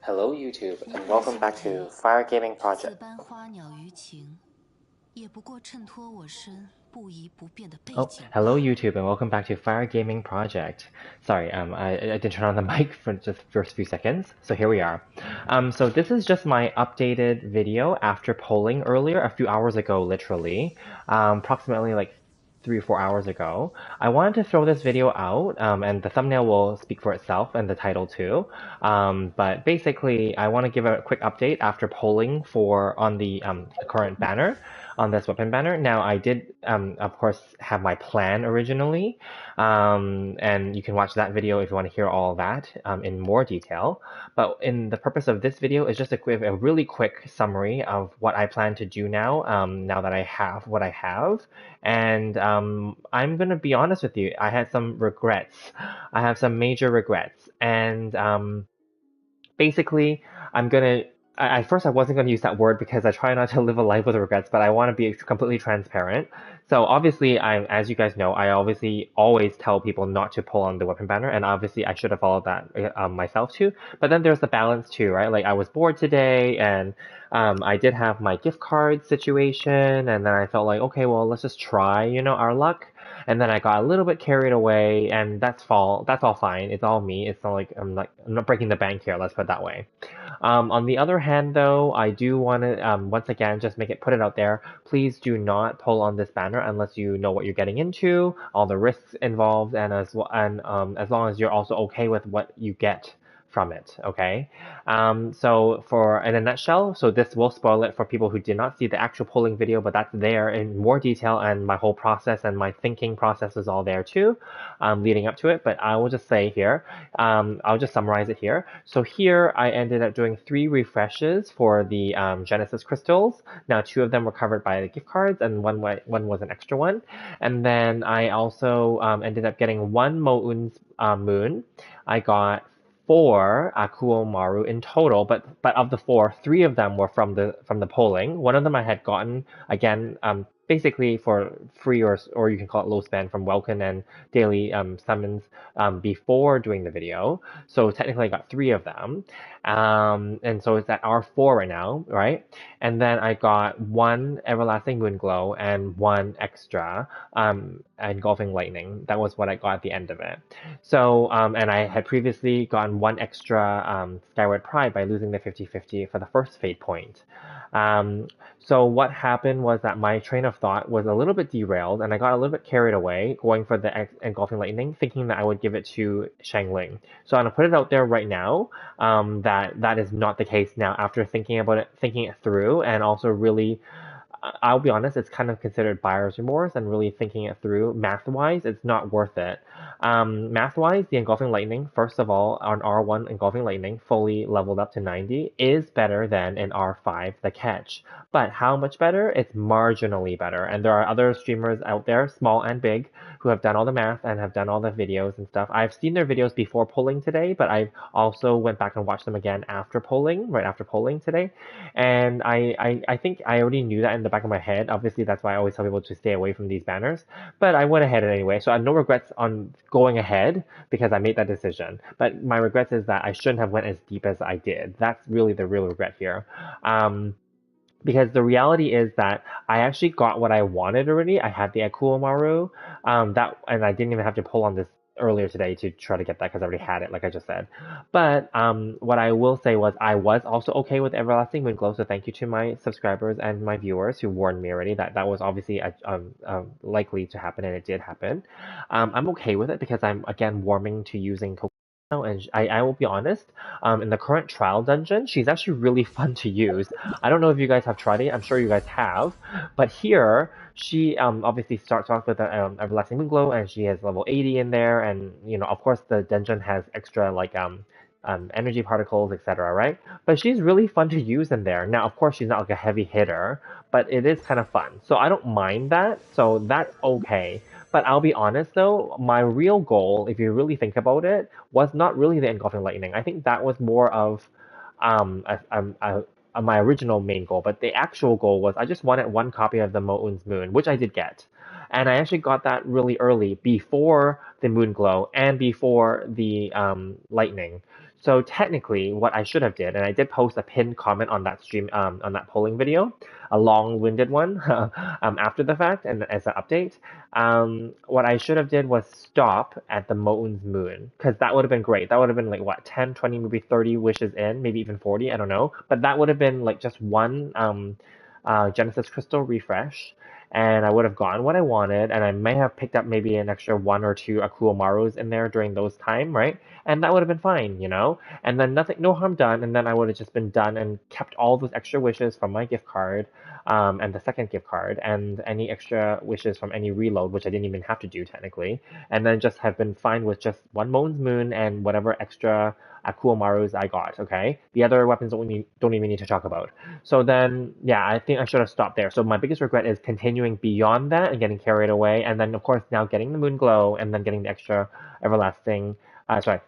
Hello YouTube, and welcome back to Fire Gaming Project. Oh, hello YouTube, and welcome back to Fire Gaming Project. Sorry, I didn't turn on the mic for just the first few seconds, so here we are. So this is just my updated video after polling earlier, a few hours ago, literally, approximately like 3 or 4 hours ago. I wanted to throw this video out, and the thumbnail will speak for itself and the title too. But basically, I want to give a quick update after polling on the current banner, on this weapon banner. Now, I did, of course, have my plan originally, and you can watch that video if you want to hear all of that in more detail. But in the purpose of this video is just a really quick summary of what I plan to do now, now that I have what I have. And I'm going to be honest with you, I had some regrets. I have some major regrets. And basically, I'm gonna. At first, I wasn't gonna use that word because I try not to live a life with regrets, but I want to be completely transparent. So obviously, as you guys know, I obviously always tell people not to pull on the weapon banner, and obviously I should have followed that myself too. But then there's the balance too, right? Like I was bored today, and I did have my gift card situation, and then I felt like, okay, well, let's just try, our luck. And then I got a little bit carried away, and that's all fine. It's all me. It's not like I'm not breaking the bank here. Let's put it that way. On the other hand, though, I do want to once again just put it out there. Please do not pull on this banner unless you know what you're getting into, all the risks involved, and as long as you're also okay with what you get from it, okay? So in a nutshell, so this will spoil it for people who did not see the actual polling video, but that's there in more detail, and my whole process and my thinking process is all there too, leading up to it. But I will just say here, I'll just summarize it here. So here I ended up doing 3 refreshes for the Genesis crystals. Now 2 of them were covered by the gift cards, and one was an extra one. And then I also ended up getting 1 Mo'un's moon. I got 4 Akuo Maru in total, but of the 4, 3 of them were from the polling. One of them I had gotten again, basically for free, or you can call it low spend from Welkin and daily summons before doing the video. So technically I got 3 of them, and so it's at R4 right now, right? And then I got 1 Everlasting Moonglow and 1 extra Engulfing Lightning. That was what I got at the end of it. So, and I had previously gotten 1 extra Skyward Pride by losing the 50-50 for the first fate point. So what happened was that my train of thought was a little bit derailed, and I got a little bit carried away going for the Engulfing Lightning, thinking that I would give it to Shangling. So I'm gonna put it out there right now, that is not the case now after thinking about it, thinking it through, and also really I'll be honest, it's kind of considered buyer's remorse, and really thinking it through math-wise, it's not worth it. Math-wise, the Engulfing Lightning, first of all, on R1 Engulfing Lightning, fully leveled up to 90, is better than in R5 the Catch. But how much better? It's marginally better. And there are other streamers out there, small and big, who have done all the math and have done all the videos and stuff. I've seen their videos before polling today, but I also went back and watched them again after polling, right after polling today. And I think I already knew that in the back of my head. Obviously, that's why I always tell people to stay away from these banners. But I went ahead anyway, so I have no regrets on going ahead because I made that decision. But my regrets is that I shouldn't have went as deep as I did. That's really the real regret here. Because the reality is that I actually got what I wanted already. I had the Akuo Maru, and I didn't even have to pull on this earlier today to try to get that because I already had it, like I just said. But what I will say was I was also okay with Everlasting Moonglow, so thank you to my subscribers and my viewers who warned me already that that was obviously likely to happen, and it did happen. I'm okay with it because I'm again warming to using and I will be honest, in the current trial dungeon, she's actually really fun to use. I don't know if you guys have tried it. I'm sure you guys have. But here, she obviously starts off with a Everlasting Moonglow, and she has level 80 in there. And, of course, the dungeon has extra, like, energy particles, etc., right? But she's really fun to use in there. Now, of course, she's not like a heavy hitter, but it is kind of fun. So I don't mind that. So that's okay. But I'll be honest though, my real goal, if you really think about it, was not really the Engulfing Lightning. I think that was more of my original main goal. But the actual goal was I just wanted 1 copy of the Mo'un's Moon, which I did get. And I actually got that really early, before the Moon Glow and before the Lightning. So technically, what I should have did, and I did post a pinned comment on that stream, on that polling video, a long-winded one, after the fact, and as an update. What I should have did was stop at the Moon's Moon, because that would have been great. That would have been like what, 10, 20, maybe 30 wishes in, maybe even 40, I don't know. But that would have been like just one Genesis Crystal refresh, and I would have gotten what I wanted, and I may have picked up maybe an extra one or two Akuomarus in there during those time, right? And that would have been fine, you know? And then nothing, no harm done, and then I would have just been done and kept all those extra wishes from my gift card, and the second gift card, and any extra wishes from any reload, which I didn't even have to do technically, and then just have been fine with just one Moon's Moon and whatever extra Akuomarus I got, okay? The other weapons don't even need to talk about. So then, yeah, I think I should have stopped there. So my biggest regret is continuing beyond that and getting carried away, and then of course now getting the Moon Glow and then getting the extra everlasting.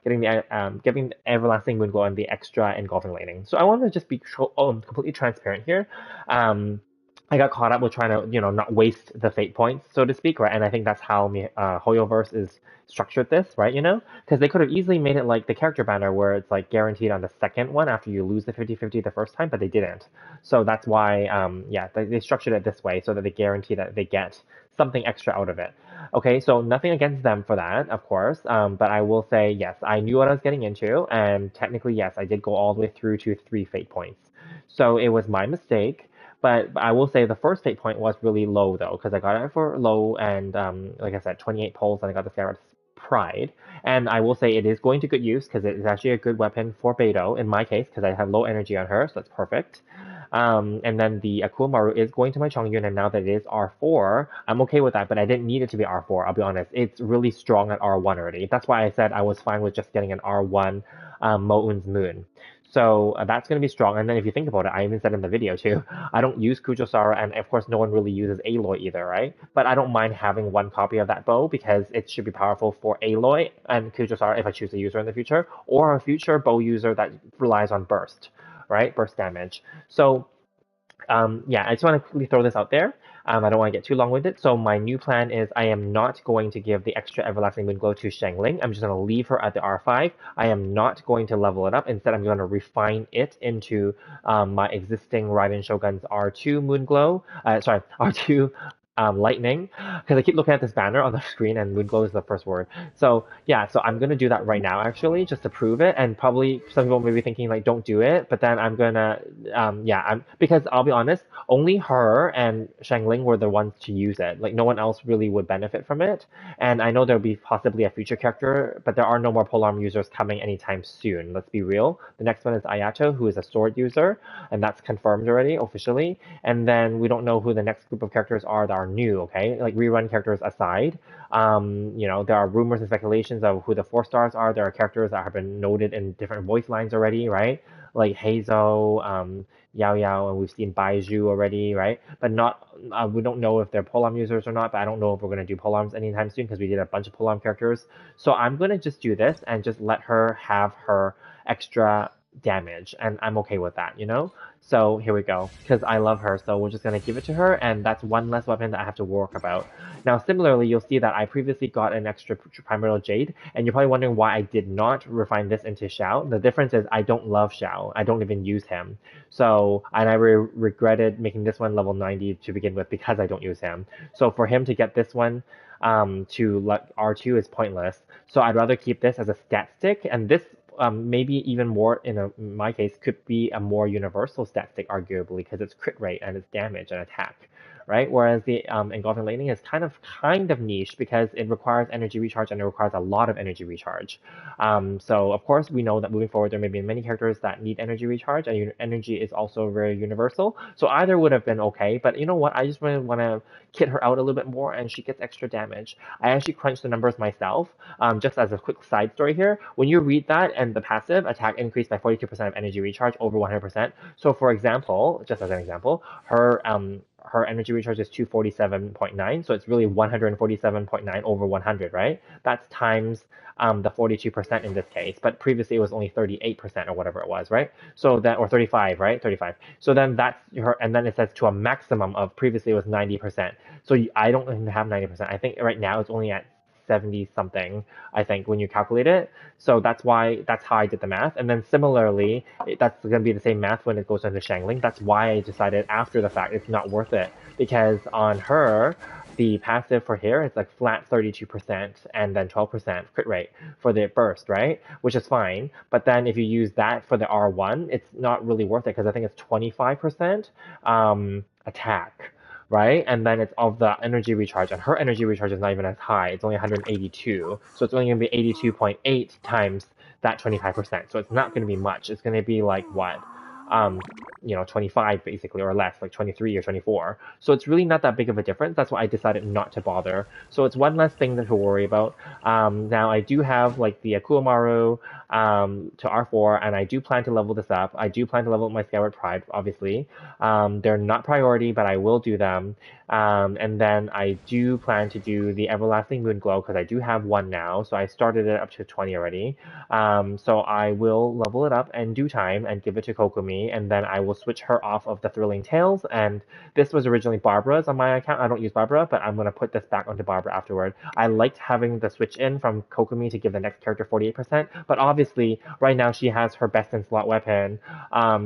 Getting the everlasting moon glow and the extra engulfing lightning. So I want to just be completely transparent here. I got caught up with trying to, not waste the fate points, so to speak, right? And I think that's how Hoyoverse is structured this, right? Because they could have easily made it like the character banner where it's like guaranteed on the second one after you lose the 50-50 the first time, but they didn't. So that's why, yeah, they structured it this way so that they guarantee that they get something extra out of it. Okay, so nothing against them for that, of course. But I will say, yes, I knew what I was getting into, and technically, yes, I did go all the way through to 3 fate points. So it was my mistake. But I will say the first fate point was really low though, because I got it for low and like I said, 28 pulls, and I got the Scarab's Pride. And I will say it is going to good use because it is actually a good weapon for Beidou in my case, because I have low energy on her, so that's perfect. And then the Akumaru is going to my Chongyun, and now that it is R4, I'm okay with that, but I didn't need it to be R4, I'll be honest. It's really strong at R1 already. That's why I said I was fine with just getting an R1 Moun's Moon. So that's going to be strong. And then if you think about it, I even said in the video too, I don't use Kujosara, and of course no one really uses Aloy either, right? But I don't mind having one copy of that bow because it should be powerful for Aloy and Kujosara if I choose to use her in the future, or a future bow user that relies on burst, right? Burst damage. So yeah, I just want to quickly throw this out there. I don't want to get too long-winded. So my new plan is I am not going to give the extra Everlasting Moonglow to Shangling. I'm just going to leave her at the R5. I am not going to level it up. Instead, I'm going to refine it into my existing Raiden Shogun's R2 Moonglow. Sorry, R2 lightning, because I keep looking at this banner on the screen and Moonglow is the first word. So yeah, so I'm gonna do that right now actually, just to prove it. And probably some people may be thinking like, don't do it, but then I'm gonna, because I'll be honest, only her and Shangling were the ones to use it. Like no one else really would benefit from it. And I know there'll be possibly a future character, but there are no more polearm users coming anytime soon. Let's be real. The next one is Ayato, who is a sword user, and that's confirmed already officially. And then we don't know who the next group of characters are that are new, okay? Like rerun characters aside. There are rumors and speculations of who the 4 stars are. There are characters that have been noted in different voice lines already, right? Like Hazo, Yao Yao, and we've seen Baiju already, right? But not, we don't know if they're polearm users or not, but I don't know if we're going to do polearms anytime soon because we did a bunch of polearm characters. So I'm going to just do this and just let her have her extra damage, and I'm okay with that. So here we go, because I love her, so we're just going to give it to her, and that's one less weapon that I have to work about. Now, similarly, you'll see that I previously got an extra Primordial Jade, and you're probably wondering why I did not refine this into Xiao. The difference is I don't love Xiao. I don't even use him. So, and I regretted making this one level 90 to begin with because I don't use him. So for him to get this one to R2 is pointless. So I'd rather keep this as a stat stick, and this maybe even more in my case could be a more universal stat stick arguably because it's crit rate and it's damage and attack, right? Whereas the Engulfing Lightning is kind of niche because it requires energy recharge and it requires a lot of energy recharge. So of course we know that moving forward there may be many characters that need energy recharge, and energy is also very universal. So either would have been okay, but you know what? I just really want to kit her out a little bit more, and she gets extra damage. I actually crunched the numbers myself, just as a quick side story here. When you read that and the passive attack increased by 42% of energy recharge over 100%. So for example, just as an example, her energy recharge is 247.9, so it's really 147.9 over 100, right? That's times the 42% in this case, but previously it was only 38% or whatever it was, right? So that, or 35, right? 35. So then that's her, and then it says to a maximum of previously it was 90%. So I don't even have 90%. I think right now it's only at 70 something, I think, when you calculate it. So that's how I did the math. And then similarly, that's going to be the same math when it goes into Shangling. That's why I decided after the fact it's not worth it. Because on her, the passive for here is like flat 32% and then 12% crit rate for the burst, right? Which is fine. But then if you use that for the R1, it's not really worth it because I think it's 25% attack, right? And then it's of the energy recharge, and her energy recharge is not even as high. It's only 182. So it's only going to be 82.8 times that 25%. So it's not going to be much. It's going to be like what? Um, 25 basically, or less, like 23 or 24. So it's really not that big of a difference. That's why I decided not to bother. So it's one less thing to worry about. Now I do have like the Akuamaru to R4, and I do plan to level this up. I do plan to level up my Skyward Pride, obviously. They're not priority, but I will do them. And then I do plan to do the Everlasting Moon Glow because I do have one now. So I started it up to 20 already. So I will level it up in due time and give it to Kokumi, and then I will switch her off of the Thrilling Tales. And this was originally Barbara's on my account. I don't use Barbara, but I'm going to put this back onto Barbara afterward. I liked having the switch in from Kokumi to give the next character 48%, but obviously right now she has her best in slot weapon.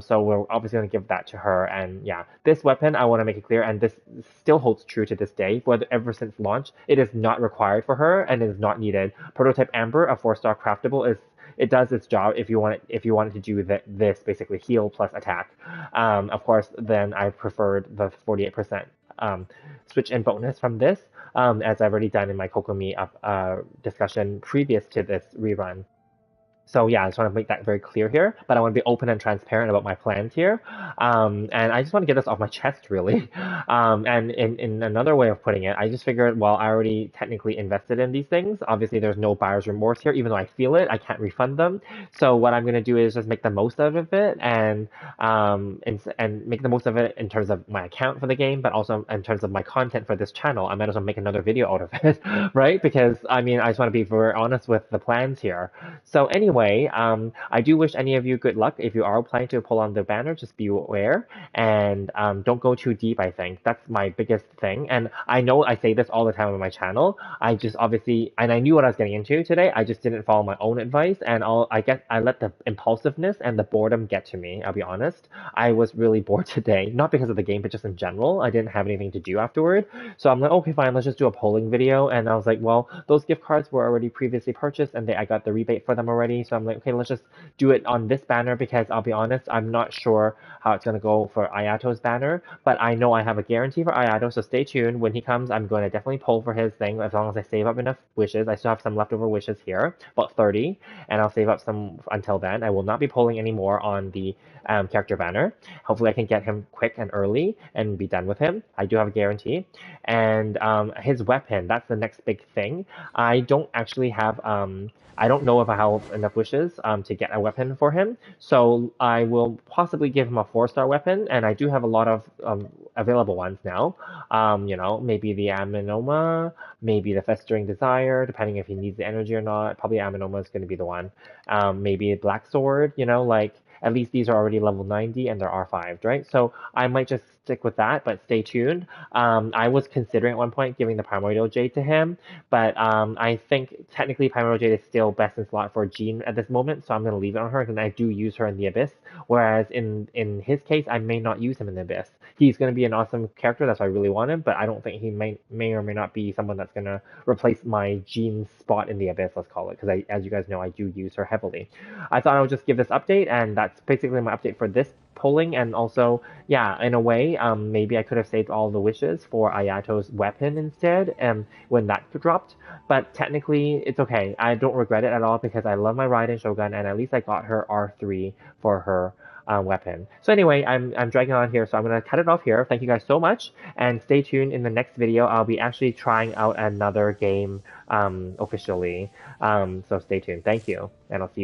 So we're obviously going to give that to her. And yeah, this weapon, I want to make it clear, and this still holds true to this day, whether ever since launch, it is not required for her and is not needed. Prototype Amber, a 4-star craftable, it does its job if you want it to do this basically heal plus attack. Of course, then I preferred the 48% switch in bonus from this, as I've already done in my Kokomi discussion previous to this rerun. So yeah, I just want to make that very clear here, but I want to be open and transparent about my plans here. And I just want to get this off my chest, really. And in another way of putting it, I just figured, well, I already technically invested in these things. Obviously, there's no buyer's remorse here, even though I feel it, I can't refund them. So what I'm going to do is just make the most out of it and make the most of it in terms of my account for the game, but also in terms of my content for this channel. I might as well make another video out of it, right? Because I mean, I just want to be very honest with the plans here. So anyway, I do wish any of you good luck. If you are planning to pull on the banner, just be aware and don't go too deep, I think. That's my biggest thing. And I know I say this all the time on my channel. I just obviously, and I knew what I was getting into today. I just didn't follow my own advice, and I let the impulsiveness and the boredom get to me, I'll be honest. I was really bored today, not because of the game, but just in general. I didn't have anything to do afterward. So I'm like, okay, fine, let's just do a polling video. And I was like, well, those gift cards were already previously purchased and I got the rebate for them already. So I'm like, okay, let's just do it on this banner because I'll be honest, I'm not sure how it's going to go for Ayato's banner, but I know I have a guarantee for Ayato, so stay tuned. When he comes, I'm going to definitely pull for his thing as long as I save up enough wishes. I still have some leftover wishes here, about 30, and I'll save up some until then. I will not be pulling any more on the character banner. Hopefully I can get him quick and early and be done with him. I do have a guarantee. And his weapon, that's the next big thing. I don't actually have I don't know if I have enough wishes to get a weapon for him, so I will possibly give him a 4-star weapon, and I do have a lot of available ones now. Maybe the Aminoma, maybe the Festering Desire, depending if he needs the energy or not. Probably Aminoma is going to be the one. Maybe a Black Sword, at least these are already level 90 and they're R5'd, right? So I might just stick with that, but stay tuned. I was considering at one point giving the Primordial Jade to him, but I think technically Primordial Jade is still best in slot for Jean at this moment, so I'm going to leave it on her, and I do use her in the Abyss, whereas in his case, I may not use him in the Abyss. He's going to be an awesome character, that's why I really want him, but I don't think he may or may not be someone that's going to replace my Jean spot in the Abyss, let's call it, because as you guys know, I do use her heavily. I thought I would just give this update, and that's basically my update for this polling. And also, yeah, in a way, maybe I could have saved all the wishes for Ayato's weapon instead, when that dropped, but technically it's okay. I don't regret it at all because I love my Raiden Shogun, and at least I got her R3 for her weapon. So anyway, I'm dragging on here, so I'm going to cut it off here. Thank you guys so much, and stay tuned. In the next video, I'll be actually trying out another game officially, so stay tuned. Thank you, and I'll see you then.